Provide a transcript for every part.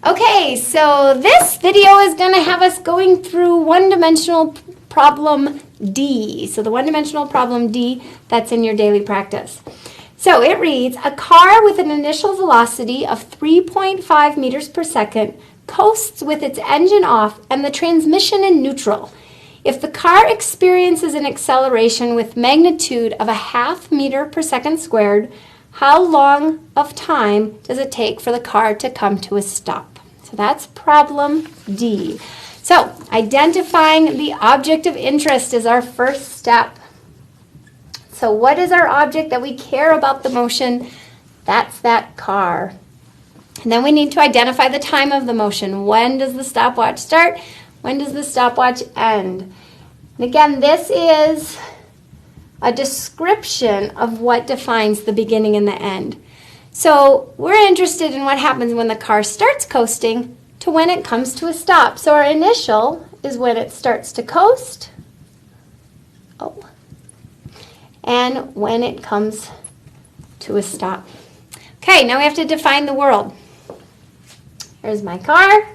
Okay, so this video is going to have us going through one-dimensional problem D. So the one-dimensional problem D, that's in your daily practice. So it reads, a car with an initial velocity of 3.5 meters per second coasts with its engine off and the transmission in neutral. If the car experiences an acceleration with magnitude of a half meter per second squared, how long of time does it take for the car to come to a stop? So that's problem D. So identifying the object of interest is our first step. So what is our object that we care about the motion? That's that car. And then we need to identify the time of the motion. When does the stopwatch start? When does the stopwatch end? And again, this is a description of what defines the beginning and the end. So we're interested in what happens when the car starts coasting to when it comes to a stop. So our initial is when it starts to coast. And when it comes to a stop. Okay, now we have to define the world. Here's my car.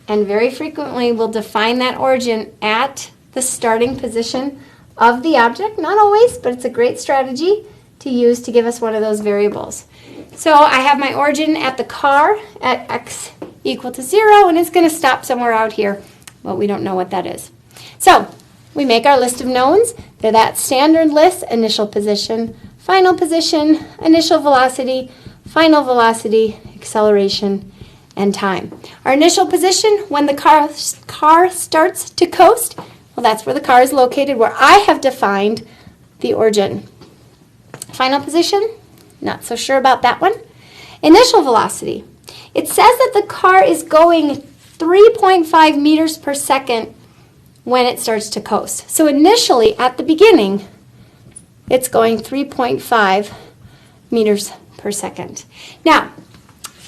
And very frequently we'll define that origin at the starting position of the object. Not always, but it's a great strategy to use to give us one of those variables. So I have my origin at the car at x equal to 0, and it's going to stop somewhere out here. Well, we don't know what that is. So we make our list of knowns. They're that standard list: initial position, initial velocity, final velocity, acceleration, and time. Our initial position, when the car starts to coast, well, that's where the car is located, where I have defined the origin. Final position, not so sure about that one. Initial velocity. It says that the car is going 3.5 meters per second when it starts to coast. So initially, at the beginning, it's going 3.5 meters per second. Now,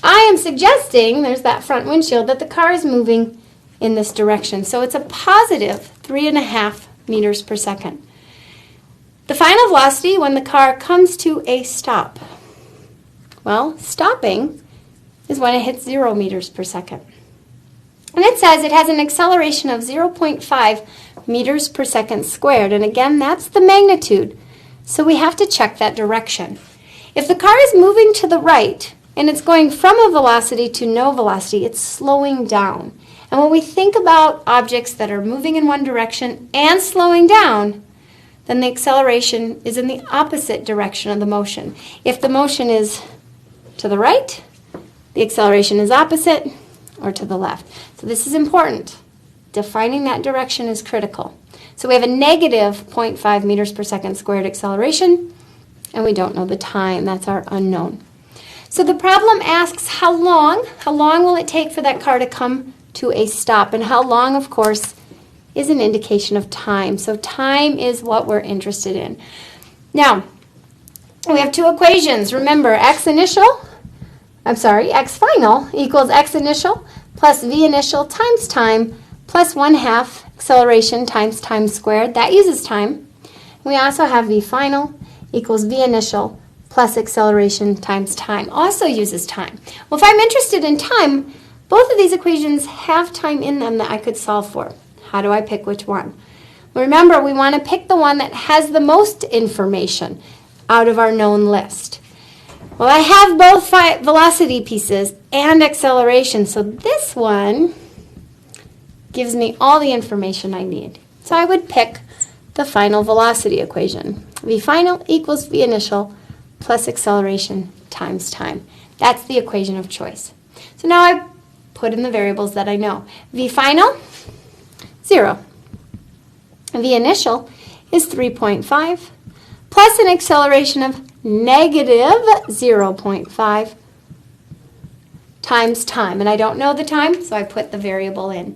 I am suggesting, there's that front windshield, that the car is moving in this direction. So it's a positive 3.5 meters per second. The final velocity when the car comes to a stop. Well, stopping is when it hits 0 meters per second. And it says it has an acceleration of 0.5 meters per second squared. And again, that's the magnitude. So we have to check that direction. If the car is moving to the right and it's going from a velocity to no velocity, it's slowing down. And when we think about objects that are moving in one direction and slowing down, then the acceleration is in the opposite direction of the motion. If the motion is to the right, the acceleration is opposite, or to the left. So this is important. Defining that direction is critical. So we have a negative 0.5 meters per second squared acceleration, and we don't know the time. That's our unknown. So the problem asks how long will it take for that car to come to a stop? And how long, of course, is an indication of time. So time is what we're interested in. Now, we have two equations. Remember, x final equals x initial plus v initial times time plus 1/2 acceleration times time squared. That uses time. We also have v final equals v initial plus acceleration times time. Also uses time. Well, if I'm interested in time, both of these equations have time in them that I could solve for. How do I pick which one? Well, remember, we want to pick the one that has the most information out of our known list. Well, I have both velocity pieces and acceleration, so this one gives me all the information I need. So I would pick the final velocity equation. V final equals V initial plus acceleration times time. That's the equation of choice. So now I put in the variables that I know. V final, 0. V initial is 3.5 plus an acceleration of negative 0.5 times time. And I don't know the time, so I put the variable in.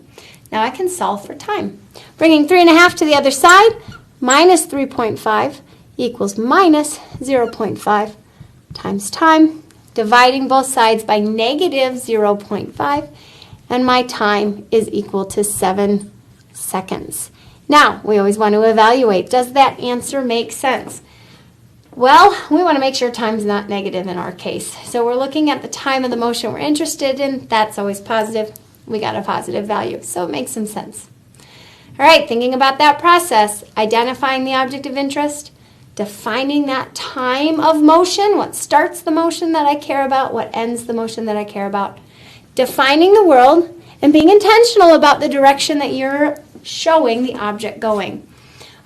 Now I can solve for time. Bringing 3.5 to the other side, minus 3.5 equals minus 0.5 times time. Dividing both sides by negative 0.5, and my time is equal to 7 seconds. Now, we always want to evaluate. Does that answer make sense? Well, we want to make sure time's not negative in our case. So we're looking at the time of the motion we're interested in. That's always positive. We got a positive value, so it makes some sense. All right, thinking about that process, identifying the object of interest, defining that time of motion, what starts the motion that I care about, what ends the motion that I care about, defining the world, and being intentional about the direction that you're showing the object going.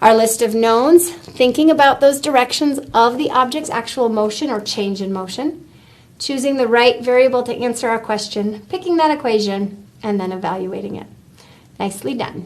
Our list of knowns, thinking about those directions of the object's actual motion or change in motion, choosing the right variable to answer our question, picking that equation, and then evaluating it. Nicely done.